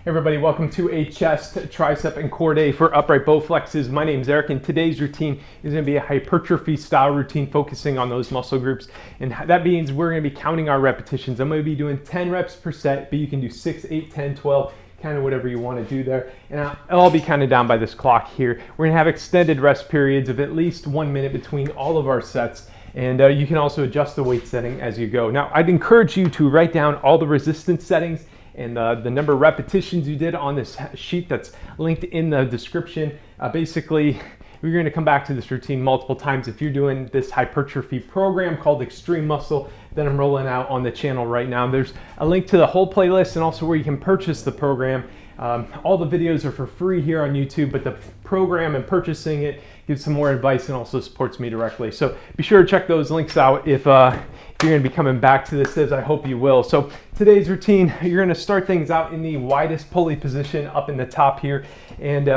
Everybody, welcome to a chest, tricep, and core day for upright Bowflexes. My name is Eric, and today's routine is going to be a hypertrophy style routine focusing on those muscle groups. And that means we're going to be counting our repetitions. I'm going to be doing 10 reps per set, but you can do 6, 8, 10, 12, kind of whatever you want to do there. And I'll be kind of down by this clock here. We're going to have extended rest periods of at least 1 minute between all of our sets. And you can also adjust the weight setting as you go. Now, I'd encourage you to write down all the resistance settings and the number of repetitions you did on this sheet that's linked in the description. Basically, we're going to come back to this routine multiple times if you're doing this hypertrophy program called Extreme Muscle that I'm rolling out on the channel right now. There's a link to the whole playlist and also where you can purchase the program. All the videos are for free here on YouTube, but the program and purchasing it gives some more advice and also supports me directly. So be sure to check those links out if you're going to be coming back to this, as I hope you will. So today's routine, you're going to start things out in the widest pulley position up in the top here. And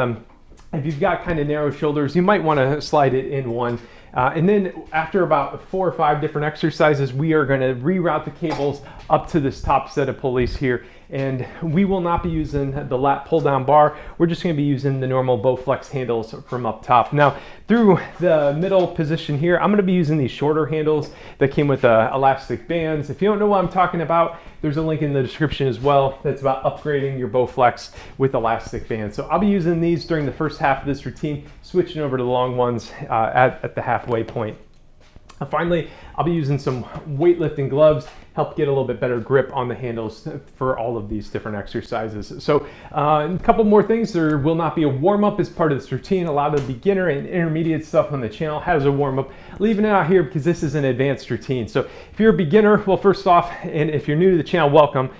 if you've got kind of narrow shoulders, you might want to slide it in one. And then after about 4 or 5 different exercises, we are going to reroute the cables up to this top set of pulleys here. And we will not be using the lat pull down bar. We're just going to be using the normal Bowflex handles from up top. Now, through the middle position here, I'm going to be using these shorter handles that came with elastic bands. If you don't know what I'm talking about, there's a link in the description as well that's about upgrading your Bowflex with elastic bands. So I'll be using these during the first half of this routine, switching over to the long ones at the halfway point. Finally, I'll be using some weightlifting gloves, help get a little bit better grip on the handles for all of these different exercises. So a couple more things. There will not be a warm-up as part of this routine. A lot of the beginner and intermediate stuff on the channel has a warm-up. Leaving it out here because this is an advanced routine. So if you're a beginner, well, first off, and if you're new to the channel, welcome.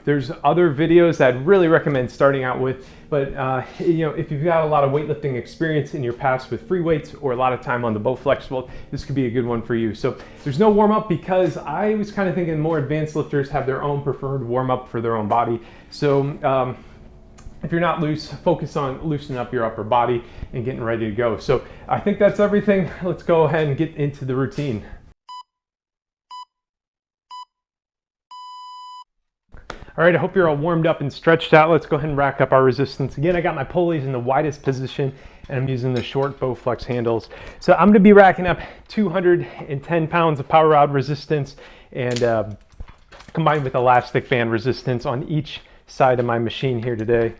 There's other videos that I'd really recommend starting out with, but if you've got a lot of weightlifting experience in your past with free weights or a lot of time on the Bowflex, well, this could be a good one for you. So there's no warm up because I was kind of thinking more advanced lifters have their own preferred warm up for their own body. So if you're not loose, focus on loosening up your upper body and getting ready to go. So I think that's everything. Let's go ahead and get into the routine. All right, I hope you're all warmed up and stretched out. Let's go ahead and rack up our resistance. Again, I got my pulleys in the widest position and I'm using the short Bowflex handles. So I'm gonna be racking up 210 pounds of power rod resistance and combined with elastic band resistance on each side of my machine here today.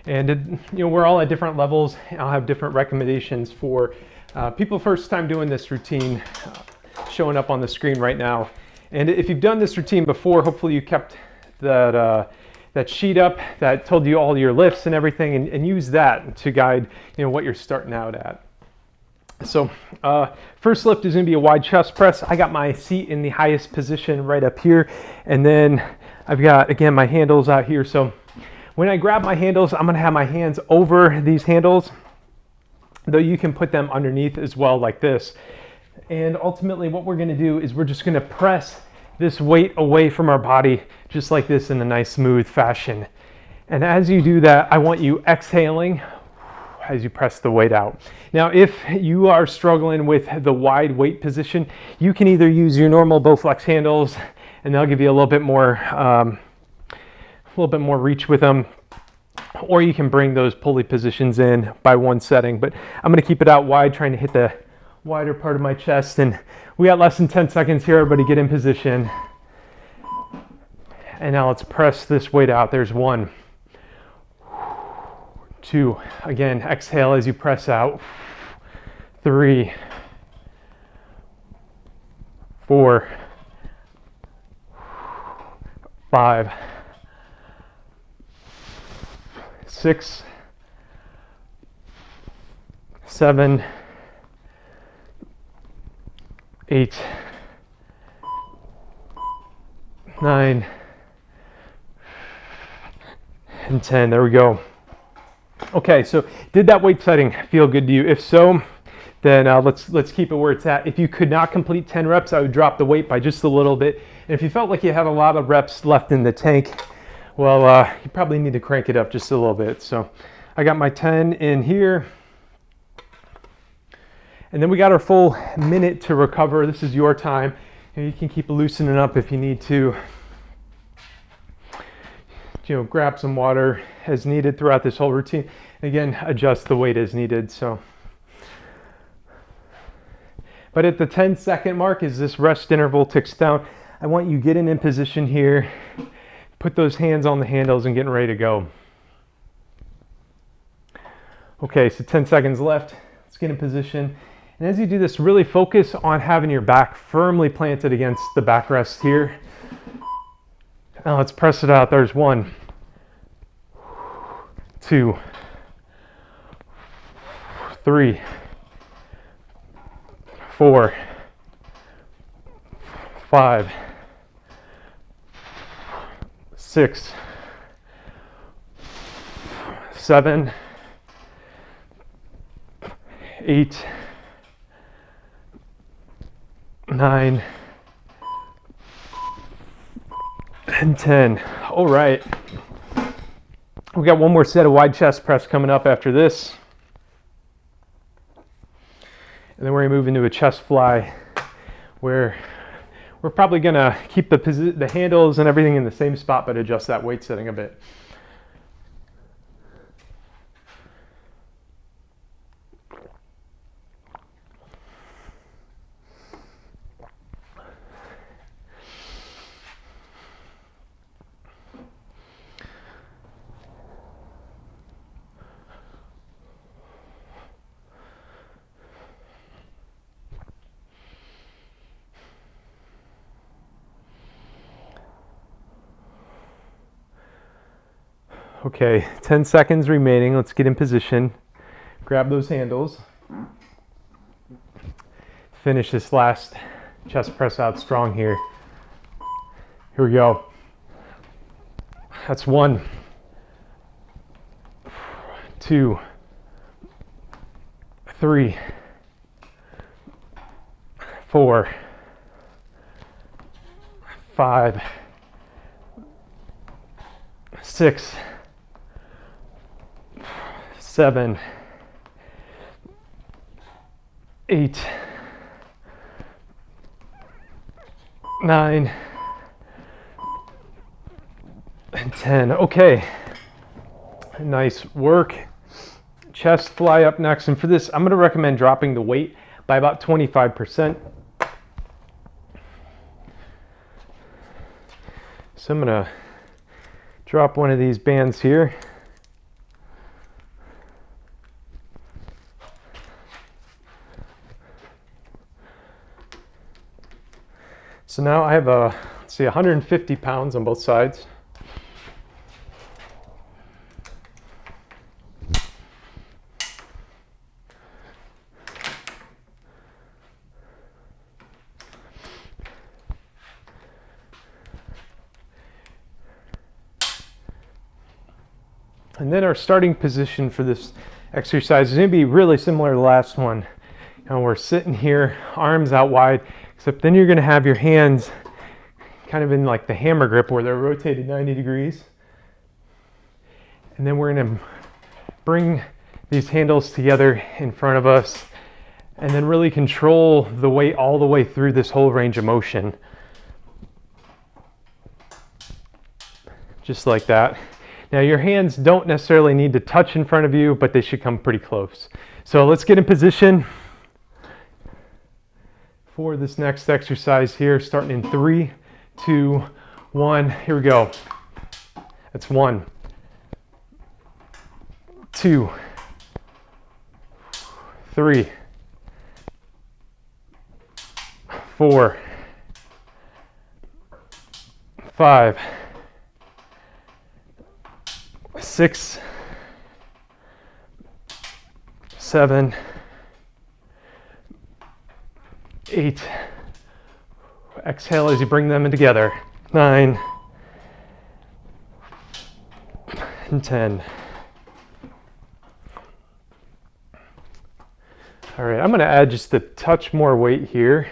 And we're all at different levels. I'll have different recommendations for people first time doing this routine showing up on the screen right now. And if you've done this routine before, hopefully you kept that sheet up that told you all your lifts and everything, and use that to guide what you're starting out at. So first lift is going to be a wide chest press. I got my seat in the highest position right up here, and then I've got again my handles out here. So when I grab my handles, I'm going to have my hands over these handles, though you can put them underneath as well like this. And ultimately what we're going to do is we're just going to press this weight away from our body just like this in a nice smooth fashion. And as you do that, I want you exhaling as you press the weight out. Now, if you are struggling with the wide weight position, you can either use your normal Bowflex handles and they'll give you a little bit more reach with them, or you can bring those pulley positions in by one setting. But I'm going to keep it out wide, trying to hit the wider part of my chest. And we got less than 10 seconds here. Everybody get in position. And now let's press this weight out. There's 1, 2, again, exhale as you press out. 3, 4, 5, 6, 7, 8, 9, and 10. There we go. Okay, so did that weight setting feel good to you? If so, then let's keep it where it's at. If you could not complete 10 reps, I would drop the weight by just a little bit. And if you felt like you had a lot of reps left in the tank, well, you probably need to crank it up just a little bit. So I got my 10 in here. And then we got our full minute to recover. This is your time. And you can keep loosening up if you need to. grab some water as needed throughout this whole routine. Again, adjust the weight as needed. So, but at the 10-second mark, as this rest interval ticks down, I want you getting in position here, put those hands on the handles and getting ready to go. Okay, so 10 seconds left. Let's get in position. And as you do this, really focus on having your back firmly planted against the backrest here. Now let's press it out. There's 1, 2, 3, 4, 5, 6, 7, 8, 9, and 10. All right. We got one more set of wide chest press coming up after this. And then we're going to move into a chest fly where we're probably going to keep the handles and everything in the same spot, but adjust that weight setting a bit. Okay, 10 seconds remaining. Let's get in position. Grab those handles. Finish this last chest press out strong here. Here we go. That's 1, 2, 3, 4, 5, 6, 7, 8, 9, and 10. Okay, nice work. Chest fly up next, and for this I'm going to recommend dropping the weight by about 25%. So I'm going to drop one of these bands here. So now I have let's see, 150 pounds on both sides. And then our starting position for this exercise is going to be really similar to the last one. We're sitting here, arms out wide, except then you're going to have your hands kind of in like the hammer grip where they're rotated 90 degrees. And then we're going to bring these handles together in front of us and then really control the weight all the way through this whole range of motion. Just like that. Now your hands don't necessarily need to touch in front of you, but they should come pretty close. So let's get in position for this next exercise here, starting in 3, 2, 1. Here we go. That's 1, 2, 3, 4, 5, 6, 7, 8. Exhale as you bring them in together. 9 and 10. All right, I'm going to add just a touch more weight here.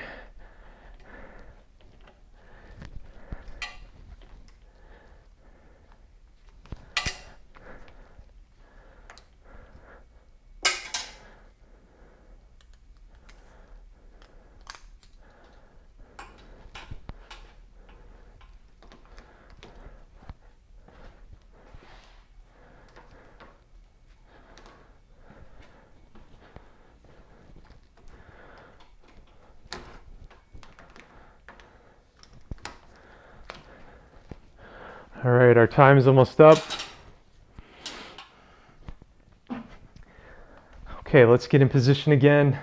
All right, our time is almost up. Okay, let's get in position again.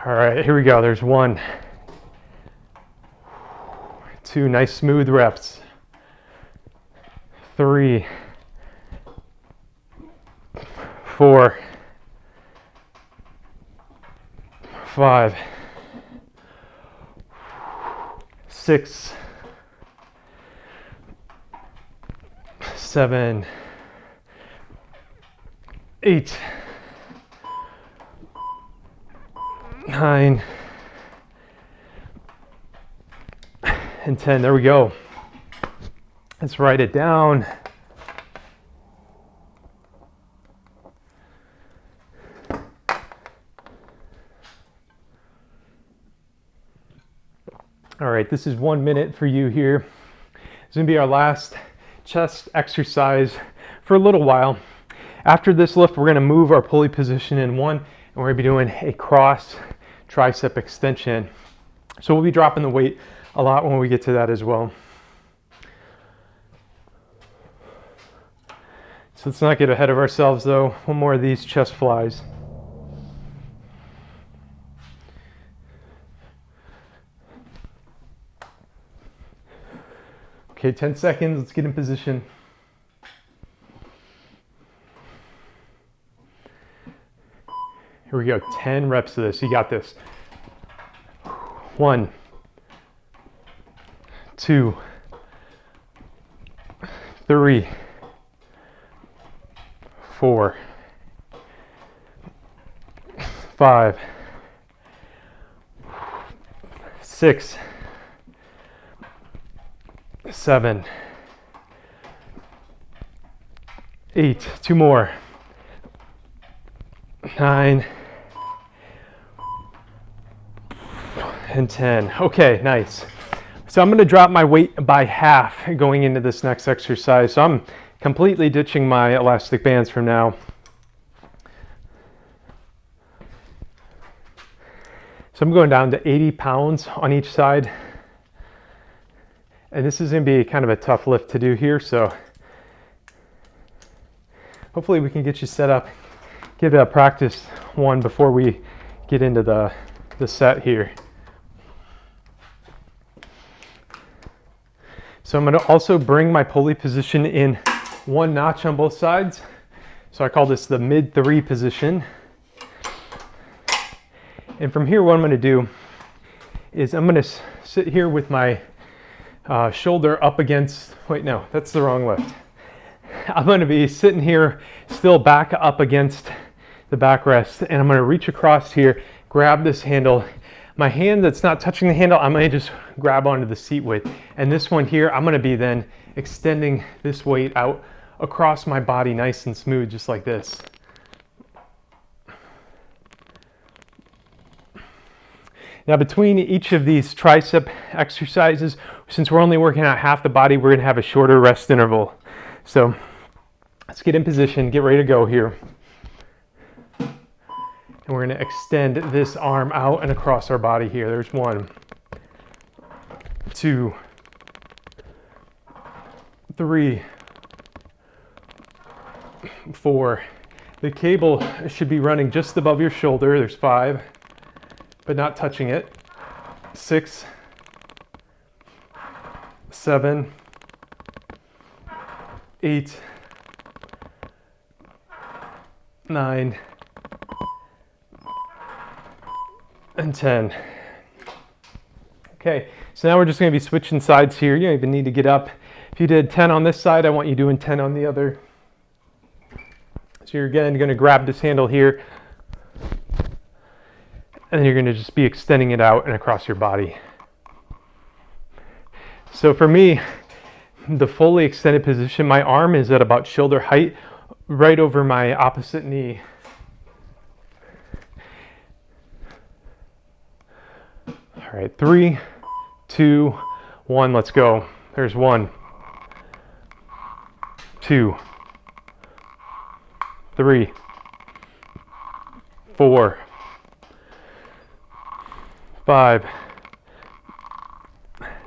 All right, here we go. There's 1, 2, nice smooth reps. 3, 4, 5, 6, 7, 8, 9, and 10. There we go. Let's write it down. All right, this is 1 minute for you here. It's gonna be our last chest exercise for a little while. After this lift, we're gonna move our pulley position in 1, and we're gonna be doing a cross tricep extension. So we'll be dropping the weight a lot when we get to that as well. So let's not get ahead of ourselves though. 1 more of these chest flies. Okay, 10 seconds, let's get in position. Here we go, 10 reps of this, you got this. 1, 2, 3, 4, 5, 6, 7, 8, 2 more, 9, and 10. Okay, nice. So I'm going to drop my weight by half going into this next exercise. So I'm completely ditching my elastic bands from now. So I'm going down to 80 pounds on each side. And this is going to be kind of a tough lift to do here, so hopefully we can get you set up, give it a practice 1 before we get into the set here. So I'm going to also bring my pulley position in 1 notch on both sides. So I call this the mid 3 position. And from here, what I'm going to do is I'm going to sit here with my shoulder up against, wait, no, that's the wrong lift. I'm going to be sitting here still back up against the backrest, and I'm going to reach across here, grab this handle. My hand that's not touching the handle, I'm going to just grab onto the seat with. And this one here, I'm going to be then extending this weight out across my body nice and smooth, just like this. Now between each of these tricep exercises, since we're only working out half the body, we're gonna have a shorter rest interval. So let's get in position, get ready to go here. And we're gonna extend this arm out and across our body here. There's 1, 2, 3, 4. The cable should be running just above your shoulder. There's 5. But not touching it. 6, 7, 8, 9, and 10. Okay, so now we're just going to be switching sides here. You don't even need to get up. If you did 10 on this side, I want you doing 10 on the other. So you're again going to grab this handle here, and then you're going to just be extending it out and across your body. So for me, the fully extended position, my arm is at about shoulder height, right over my opposite knee. All right, 3, 2, 1, let's go. There's 1, 2, 3, 4, 5,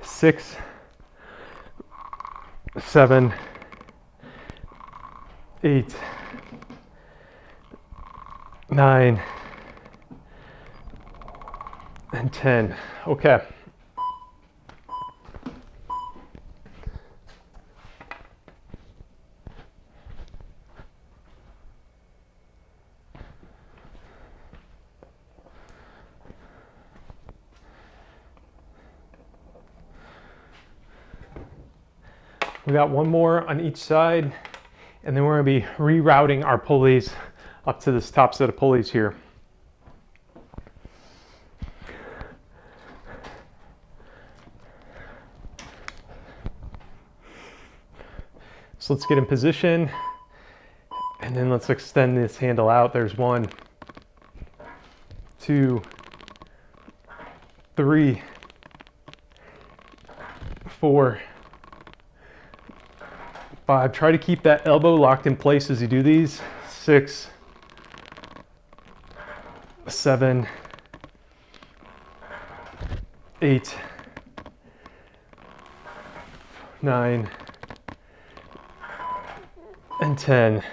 6, 7, 8, 9, and 10. Okay. We got one more on each side, and then we're going to be rerouting our pulleys up to this top set of pulleys here. So let's get in position, and then let's extend this handle out. There's 1, 2, 3, 4, 5. Try to keep that elbow locked in place as you do these. 6, 7, 8, 9, and 10.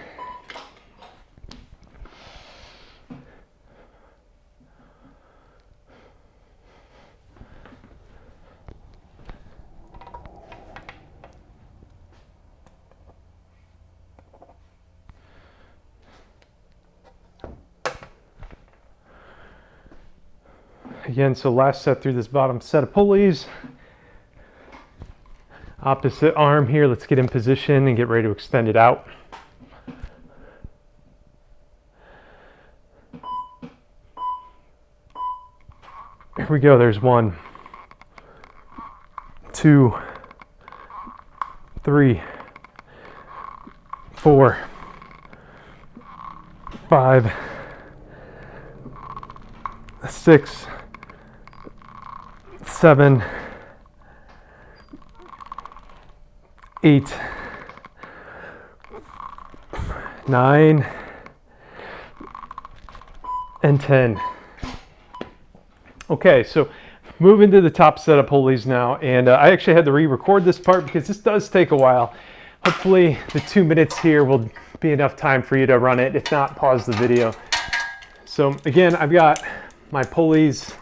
Again, so last set through this bottom set of pulleys. Opposite arm here, let's get in position and get ready to extend it out. Here we go, there's 1, 2, 3, 4, 5, 6, 7, 8, 9, and 10. Okay, so moving to the top set of pulleys now, and I actually had to re-record this part because this does take a while. Hopefully the 2 minutes here will be enough time for you to run it. If not, pause the video. So again, I've got my pulleys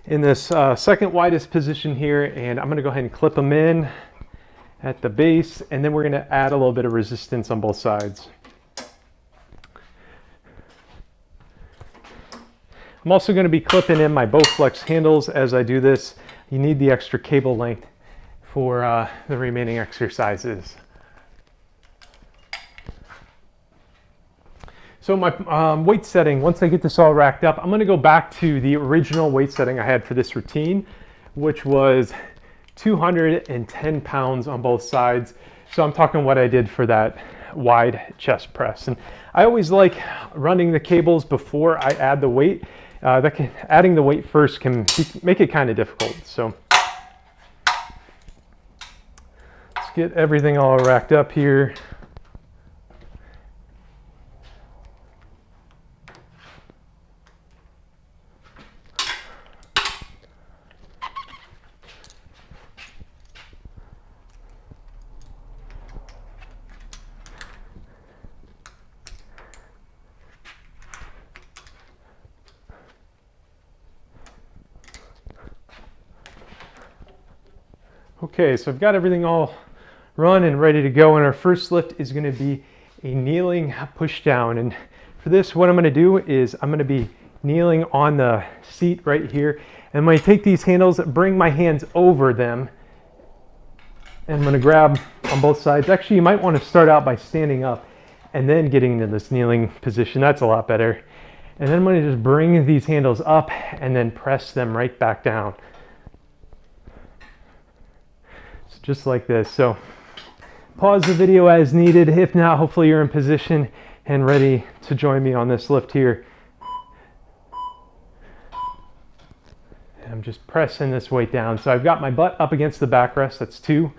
in this second widest position here, and I'm going to go ahead and clip them in at the base, and then we're going to add a little bit of resistance on both sides. I'm also going to be clipping in my Bowflex handles as I do this. You need the extra cable length for the remaining exercises. So my weight setting, once I get this all racked up, I'm going to go back to the original weight setting I had for this routine, which was 210 pounds on both sides. So I'm talking what I did for that wide chest press. And I always like running the cables before I add the weight. Adding the weight first can make it kind of difficult. So let's get everything all racked up here. Okay, so I've got everything all run and ready to go, and our first lift is going to be a kneeling push down. And for this, what I'm going to do is I'm going to be kneeling on the seat right here, and I'm going to take these handles, bring my hands over them, and I'm going to grab on both sides. Actually, you might want to start out by standing up and then getting into this kneeling position. That's a lot better. And then I'm going to just bring these handles up and then press them right back down. Just like this. So pause the video as needed. If not, hopefully you're in position and ready to join me on this lift here. And I'm just pressing this weight down. So I've got my butt up against the backrest. That's 2,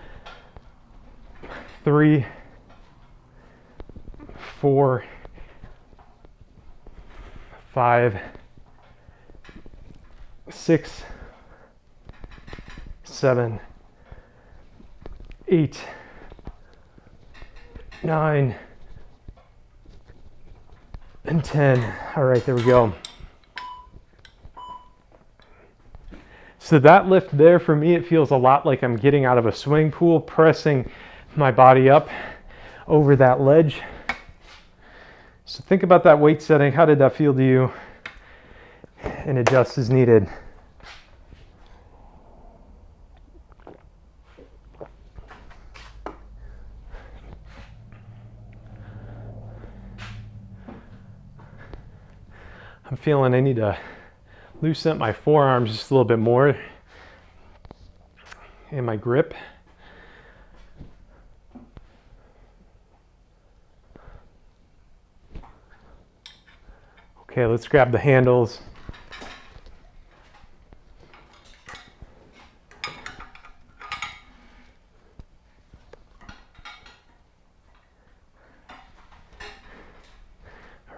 3, 4, 5, 6, 7, 8, 9, and 10. All right, there we go. So that lift there, for me, it feels a lot like I'm getting out of a swimming pool, pressing my body up over that ledge. So think about that weight setting. How did that feel to you? And adjust as needed. I'm feeling I need to loosen up my forearms just a little bit more and my grip. Okay, let's grab the handles.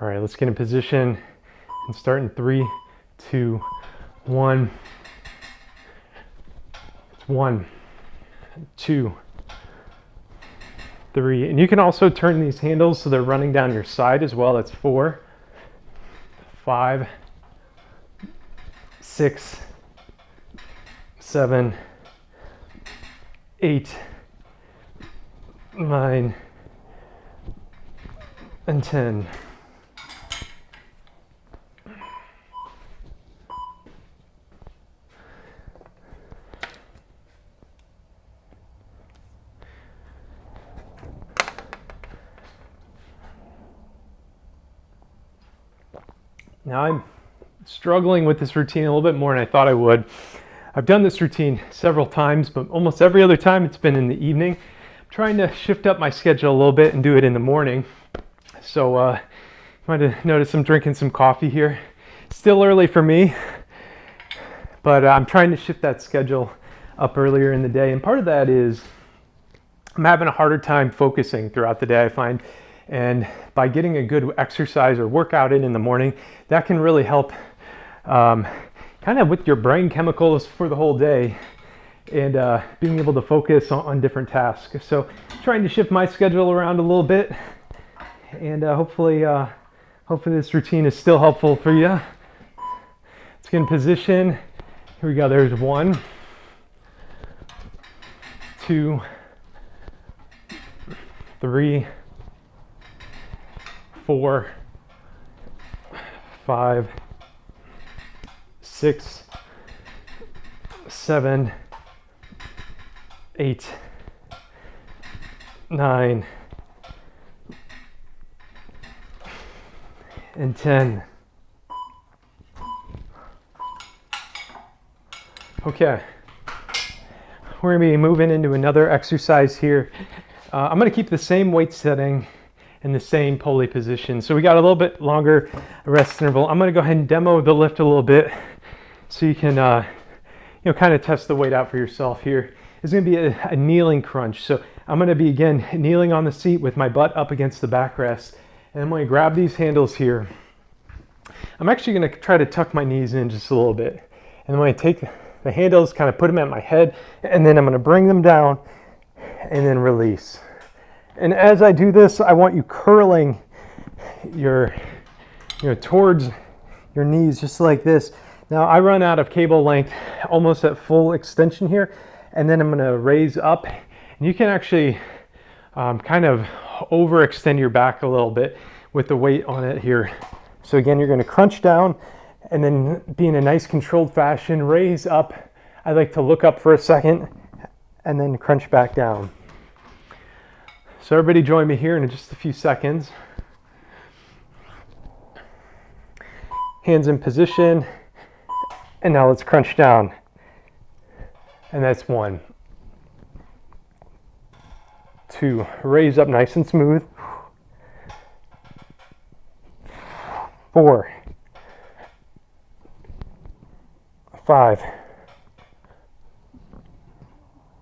All right, let's get in position and start in 3, 2, 1. It's 1, 2, 3. And you can also turn these handles so they're running down your side as well. That's 4, 5, 6, 7, 8, 9, and 10. Now I'm struggling with this routine a little bit more than I thought I would. I've done this routine several times, but almost every other time it's been in the evening. I'm trying to shift up my schedule a little bit and do it in the morning. So you might have noticed I'm drinking some coffee here. Still early for me, but I'm trying to shift that schedule up earlier in the day. And part of that is I'm having a harder time focusing throughout the day, I find. And by getting a good exercise or workout in the morning, that can really help kind of with your brain chemicals for the whole day and being able to focus on different tasks. So trying to shift my schedule around a little bit, and hopefully this routine is still helpful for you. Let's get in position. Here we go. There's 1, 2, 3, 4, 5, 6, 7, 8, 9, and 10. Okay, we're going to be moving into another exercise here. I'm going to keep the same weight setting in the same pulley position. So we got a little bit longer rest interval. I'm going to go ahead and demo the lift a little bit so you can kind of test the weight out for yourself here. It's going to be a kneeling crunch. So I'm going to be, again, kneeling on the seat with my butt up against the backrest. And I'm going to grab these handles here. I'm actually going to try to tuck my knees in just a little bit. And I'm going to take the handles, kind of put them at my head, and then I'm going to bring them down and then release. And as I do this, I want you curling towards your knees, just like this. Now I run out of cable length almost at full extension here, and then I'm going to raise up, and you can actually kind of overextend your back a little bit with the weight on it here. So again, you're going to crunch down and then be in a nice controlled fashion, raise up. I like to look up for a second and then crunch back down. So everybody join me here in just a few seconds. Hands in position, and now let's crunch down. And that's 1, 2, raise up nice and smooth. 4, 5,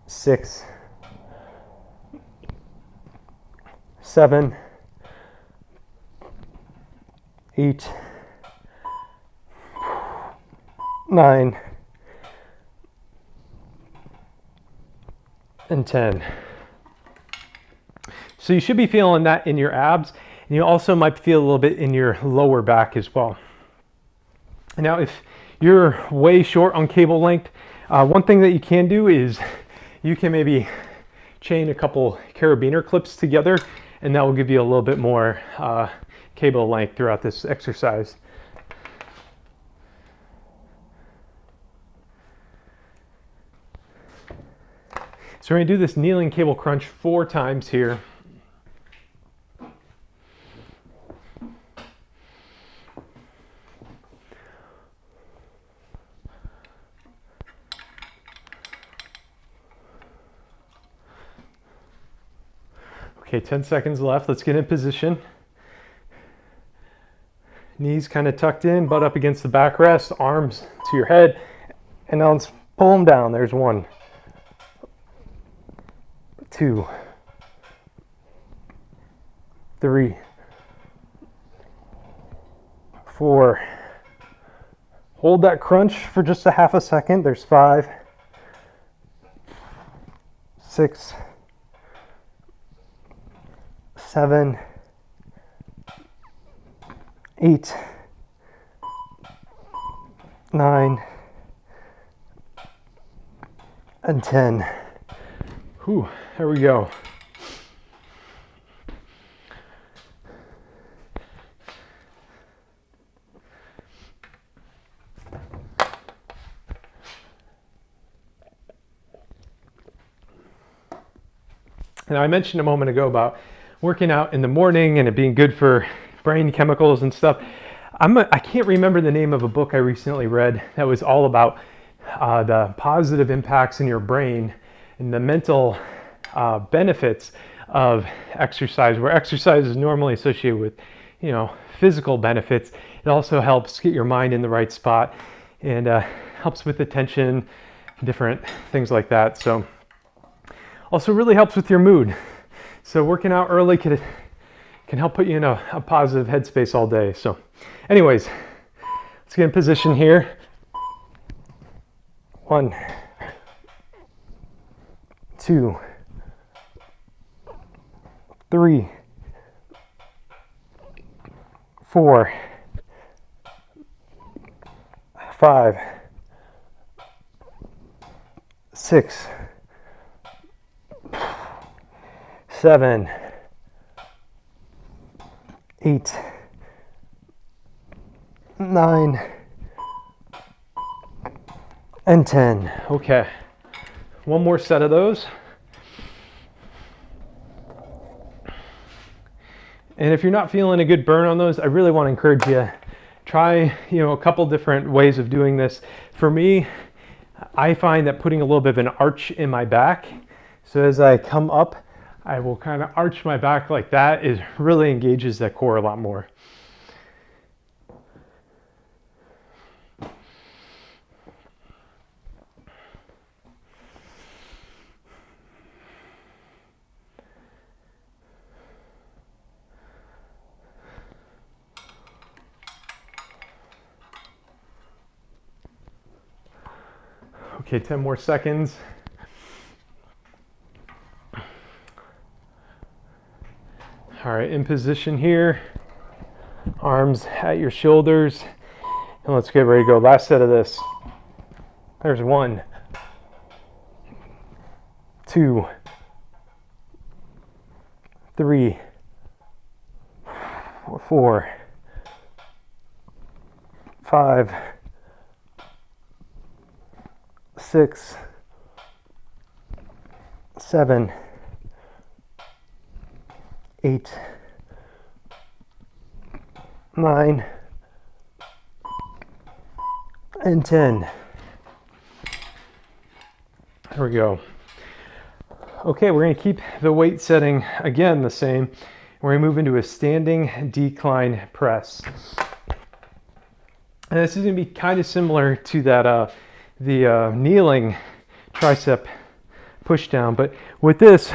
6, 7, 8, 9, and 10. So you should be feeling that in your abs, and you also might feel a little bit in your lower back as well. Now, if you're way short on cable length, one thing that you can do is you can maybe chain a couple carabiner clips together, and that will give you a little bit more cable length throughout this exercise. So we're going to do this kneeling cable crunch 4 times here. Okay, 10 seconds left. Let's get in position. Knees kind of tucked in, butt up against the backrest, arms to your head, and now let's pull them down. There's 1, 2, 3, 4. Hold that crunch for just a half a second. There's 5, 6, 7, 8, 9, and 10. Whew, there we go. And I mentioned a moment ago about working out in the morning and it being good for brain chemicals and stuff. I can't remember the name of a book I recently read that was all about the positive impacts in your brain and the mental benefits of exercise, where exercise is normally associated with, physical benefits. It also helps get your mind in the right spot and helps with attention, different things like that. So also really helps with your mood. So working out early can help put you in a positive headspace all day. So anyways, let's get in position here. 1, 2, 3, 4, 5, 6, 7, 8, 9, and 10. Okay, one more set of those. And if you're not feeling a good burn on those, I really want to encourage you, try, a couple different ways of doing this. For me, I find that putting a little bit of an arch in my back, so as I come up, I will kind of arch my back like that. It really engages that core a lot more. Okay, 10 more seconds. All right, in position here, arms at your shoulders, and let's get ready to go. Last set of this. There's 1, 2, 3, 4, 5, 6, 7, 8, 9, and 10. There we go. Okay, we're going to keep the weight setting again the same. We're going to move into a standing decline press. And this is going to be kind of similar to that the kneeling tricep push down, but with this,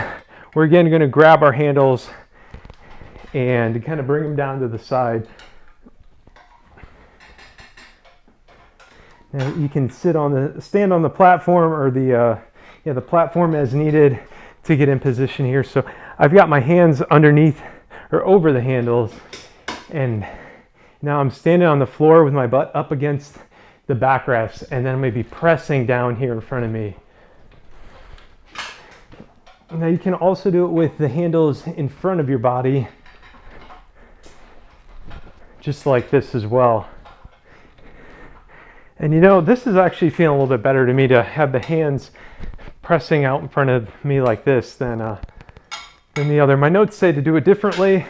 we're again going to grab our handles and kind of bring them down to the side. Now you can stand on the platform or the yeah, the platform as needed to get in position here. So I've got my hands underneath or over the handles, and now I'm standing on the floor with my butt up against the backrest, and then I'm going to be pressing down here in front of me. Now you can also do it with the handles in front of your body, just like this as well. And you know, this is actually feeling a little bit better to me to have the hands pressing out in front of me like this than the other. My notes say to do it differently,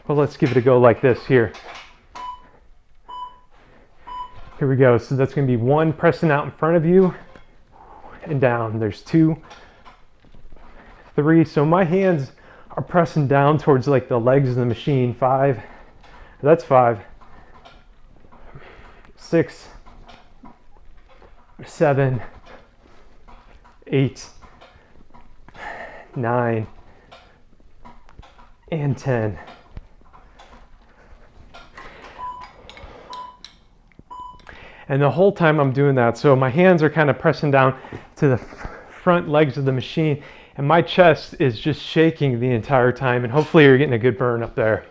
but let's give it a go like this here. Here we go. So that's going to be 1 pressing out in front of you and down. There's 2, 3. So my hands are pressing down towards like the legs of the machine. 5. That's 5. 6, 7, 8, 9, and 10. And the whole time I'm doing that, so my hands are kind of pressing down to the front legs of the machine, and my chest is just shaking the entire time, and hopefully you're getting a good burn up there.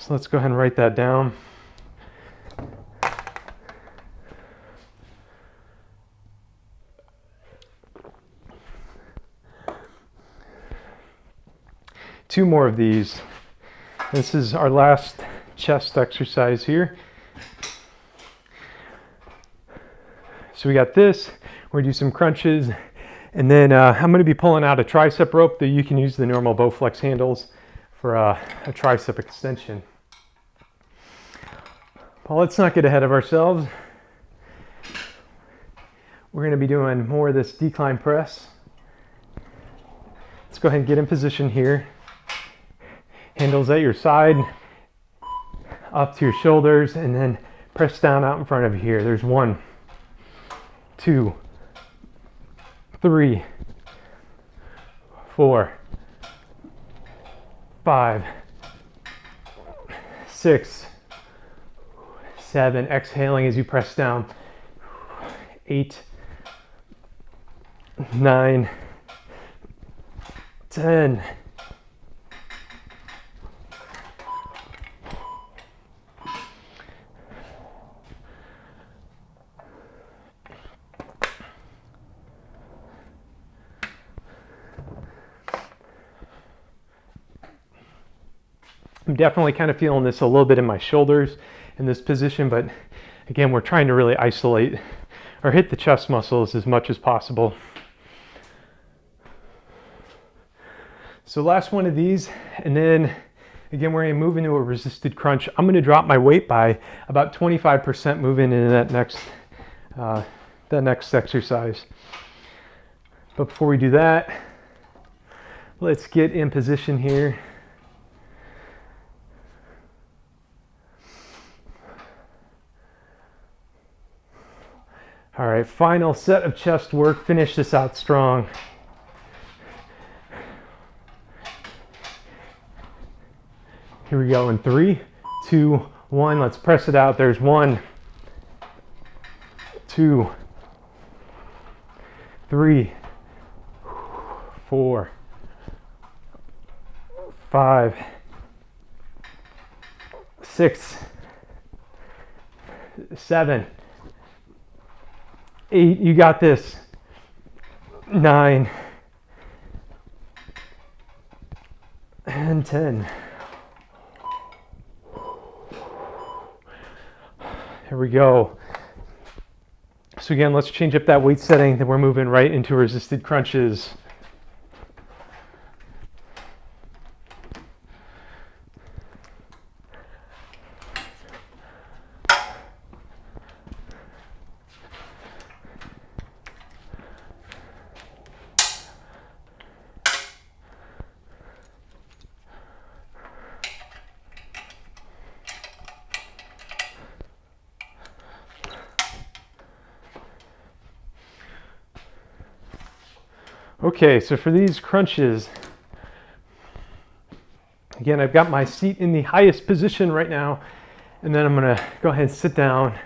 So let's go ahead and write that down. Two more of these. This is our last chest exercise here. So we got this. We're gonna do some crunches, and then I'm gonna be pulling out a tricep rope that you can use the normal Bowflex handles for a tricep extension. But let's not get ahead of ourselves. We're going to be doing more of this decline press. Let's go ahead and get in position here. Handles at your side, up to your shoulders, and then press down out in front of you here. There's 1, 2, 3, 4, 5, 6, 7, exhaling as you press down, 8, 9, 10, 'I'm definitely kind of feeling this a little bit in my shoulders in this position, but again, we're trying to really isolate or hit the chest muscles as much as possible. So last one of these, and then again, we're going to move into a resisted crunch. I'm going to drop my weight by about 25% moving into that next exercise. But before we do that, let's get in position here. All right, final set of chest work. Finish this out strong. Here we go in 3, 2, 1. Let's press it out. There's 1, 2, 3, 4, 5, 6, 7, 8, you got this. 9 and 10. Here we go. So again, let's change up that weight setting. Then we're moving right into resisted crunches. Okay, so for these crunches, again, I've got my seat in the highest position right now, and then I'm gonna go ahead and sit down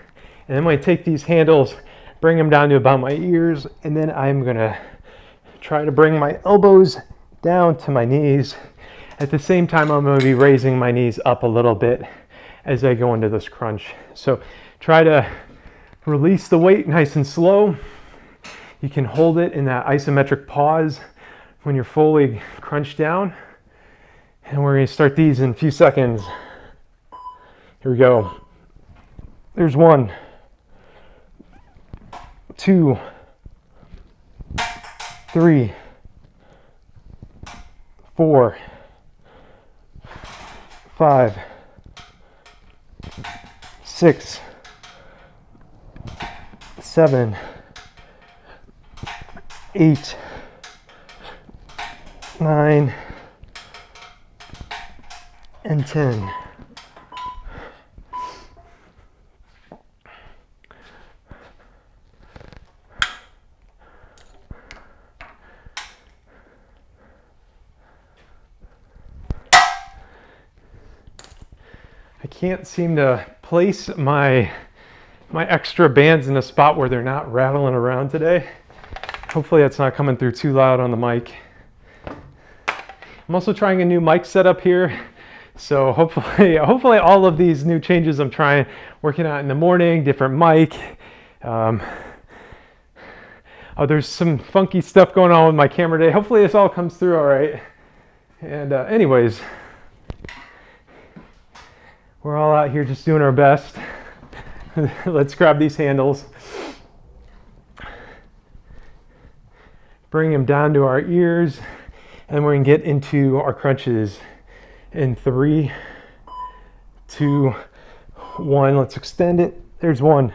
And I'm going to take these handles, bring them down to about my ears, and then I'm going to try to bring my elbows down to my knees. At the same time, I'm going to be raising my knees up a little bit as I go into this crunch. So try to release the weight nice and slow. You can hold it in that isometric pause when you're fully crunched down. And we're going to start these in a few seconds. Here we go. There's 1, 2, 3, 4, 5, 6, 7, 8, 9, and 10. I can't seem to place my extra bands in a spot where they're not rattling around today. Hopefully that's not coming through too loud on the mic. I'm also trying a new mic setup here. So hopefully all of these new changes I'm working out in the morning, different mic. Oh, there's some funky stuff going on with my camera today. Hopefully this all comes through all right. And anyways, we're all out here just doing our best. Let's grab these handles. Bring them down to our ears, and we're gonna get into our crunches in 3, 2, 1. Let's extend it. There's 1,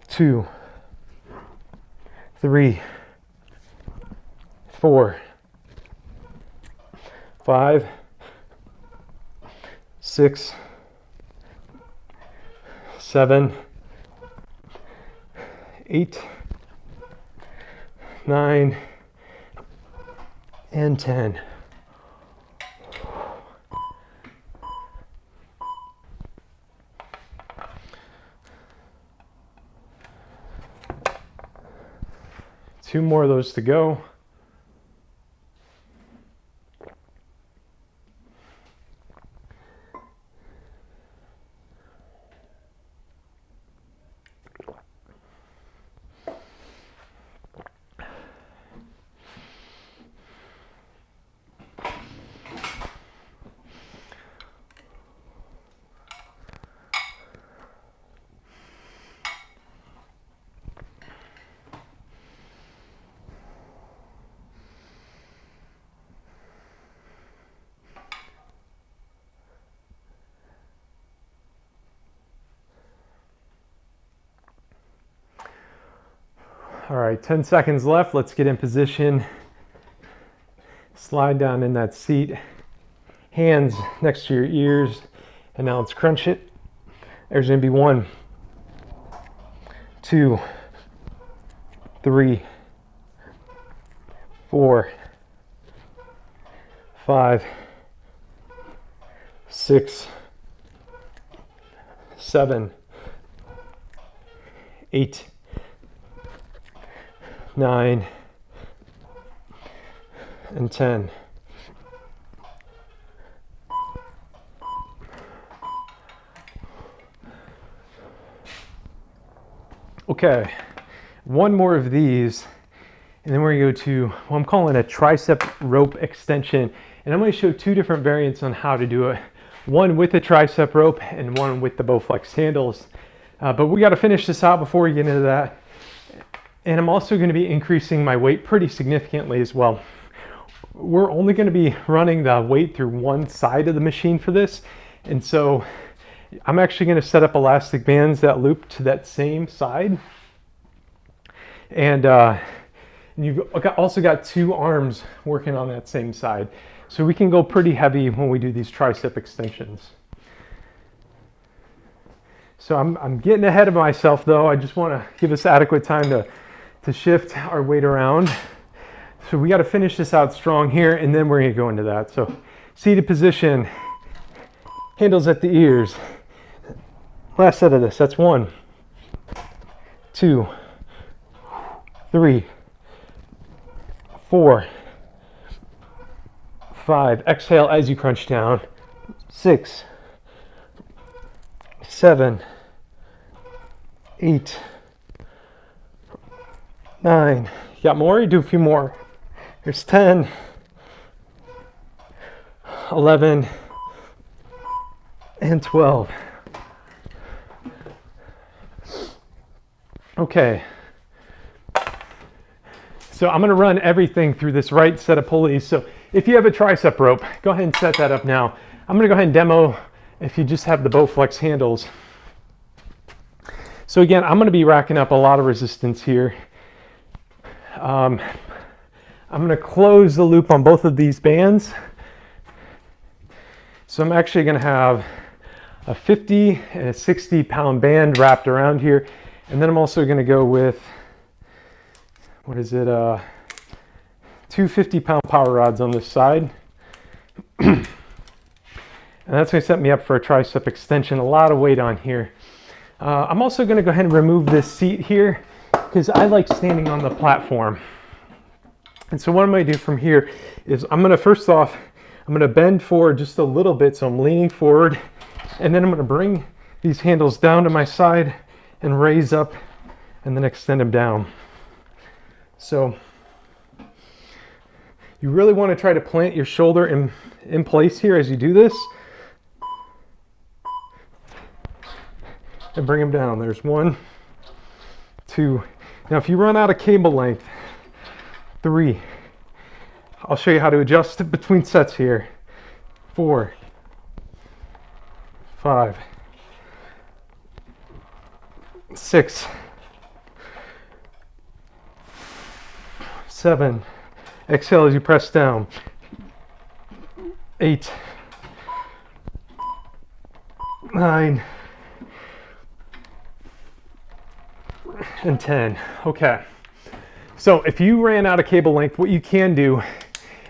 2, 3, 4, 5, 6, 7, 8, 9, and 10. Two more of those to go. All right, 10 seconds left. Let's get in position. Slide down in that seat. Hands next to your ears. And now let's crunch it. There's gonna be 1, 2, 3, 4, 5, 6, 7, 8, 9, and 10. Okay, one more of these, and then we're gonna go to what I'm calling a tricep rope extension. And I'm gonna show 2 different variants on how to do it. One with the tricep rope and one with the Bowflex handles. But we gotta finish this out before we get into that. And I'm also going to be increasing my weight pretty significantly as well. We're only going to be running the weight through one side of the machine for this. And so I'm actually going to set up elastic bands that loop to that same side. And you've also got 2 arms working on that same side. So we can go pretty heavy when we do these tricep extensions. So I'm getting ahead of myself though. I just want to give us adequate time to shift our weight around. So we got to finish this out strong here, and then we're going to go into that. So seated position, handles at the ears. Last set of this. That's 1, 2, 3, 4, 5. Exhale as you crunch down. 6, 7, 8, 9. You got more? You do a few more. Here's 10, 11, and 12. Okay. So I'm going to run everything through this right set of pulleys. So if you have a tricep rope, go ahead and set that up now. I'm going to go ahead and demo if you just have the Bowflex handles. So again, I'm going to be racking up a lot of resistance here. I'm going to close the loop on both of these bands. So I'm actually going to have a 50 and a 60 pound band wrapped around here. And then I'm also going to go with, what is it, 2 50-pound power rods on this side. And that's going to set me up for a tricep extension, a lot of weight on here. I'm also going to go ahead and remove this seat here because I like standing on the platform. And so what I'm going to do from here is I'm going to, first off, I'm going to bend forward just a little bit, so I'm leaning forward, and then I'm going to bring these handles down to my side and raise up and then extend them down. So you really want to try to plant your shoulder in place here as you do this. And bring them down. There's 1, 2. Now if you run out of cable length, 3. I'll show you how to adjust it between sets here. 4, 5, 6, 7. Exhale as you press down. 8, 9, and 10. Okay. So if you ran out of cable length, what you can do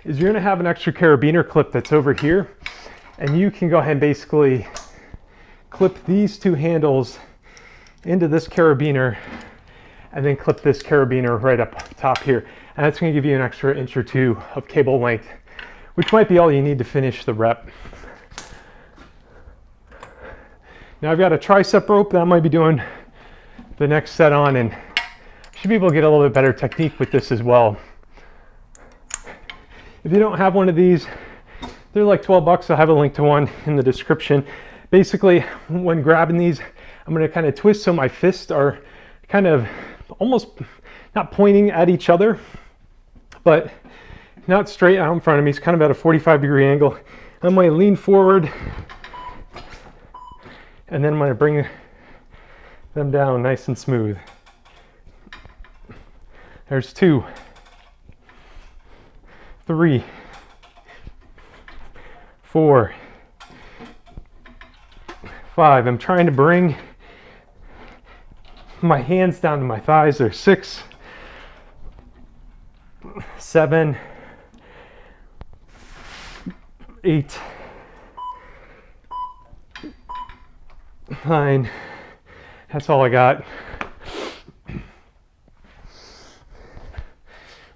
is you're going to have an extra carabiner clip that's over here, and you can go ahead and basically clip these 2 handles into this carabiner and then clip this carabiner right up top here. And that's going to give you an extra inch or 2 of cable length, which might be all you need to finish the rep. Now I've got a tricep rope that I might be doing the next set on, and should be able to get a little bit better technique with this as well. If you don't have one of these, they're like 12 bucks. I'll have a link to one in the description. Basically, when grabbing these, I'm going to kind of twist so my fists are kind of almost not pointing at each other, but not straight out in front of me. It's kind of at a 45-degree angle. I'm going to lean forward, and then I'm going to bring them down nice and smooth. There's 2, 3, 4, 5. I'm trying to bring my hands down to my thighs. There's 6, 7, 8, 9. That's all I got.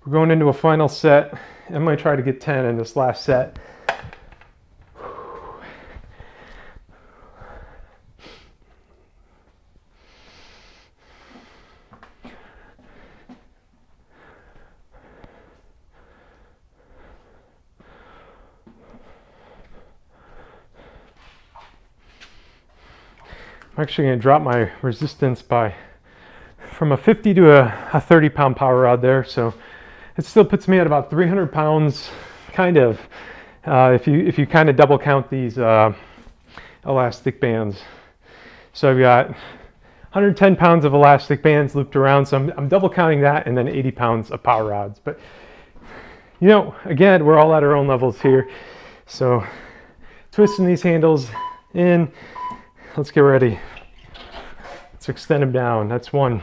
We're going into a final set. I'm going to try to get 10 in this last set. I'm actually going to drop my resistance from a 50 to a 30-pound power rod there, so it still puts me at about 300 pounds, kind of, if you kind of double count these elastic bands. So I've got 110 pounds of elastic bands looped around, so I'm double counting that, and then 80 pounds of power rods. But you know, again, we're all at our own levels here, so twisting these handles in. Let's get ready. Let's extend them down. That's 1,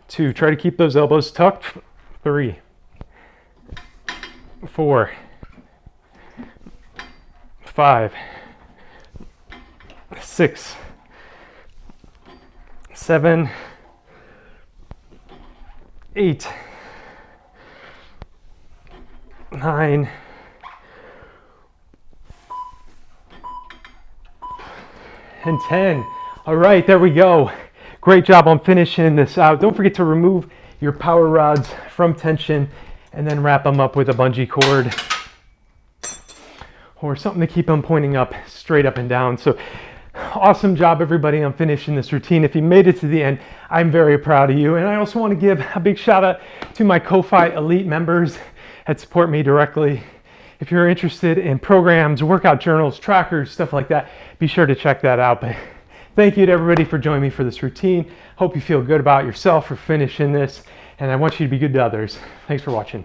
2. Try to keep those elbows tucked. 3, 4, 5, 6, 7, 8, 9, and 10. All right, there we go. Great job on finishing this out. Don't forget to remove your power rods from tension and then wrap them up with a bungee cord or something to keep them pointing up, straight up and down. So awesome job, everybody, on finishing this routine. If you made it to the end, I'm very proud of you. And I also want to give a big shout out to my Ko-Fi Elite members that support me directly. If you're interested in programs, workout journals, trackers, stuff like that, be sure to check that out. But thank you to everybody for joining me for this routine. Hope you feel good about yourself for finishing this, and I want you to be good to others. Thanks for watching.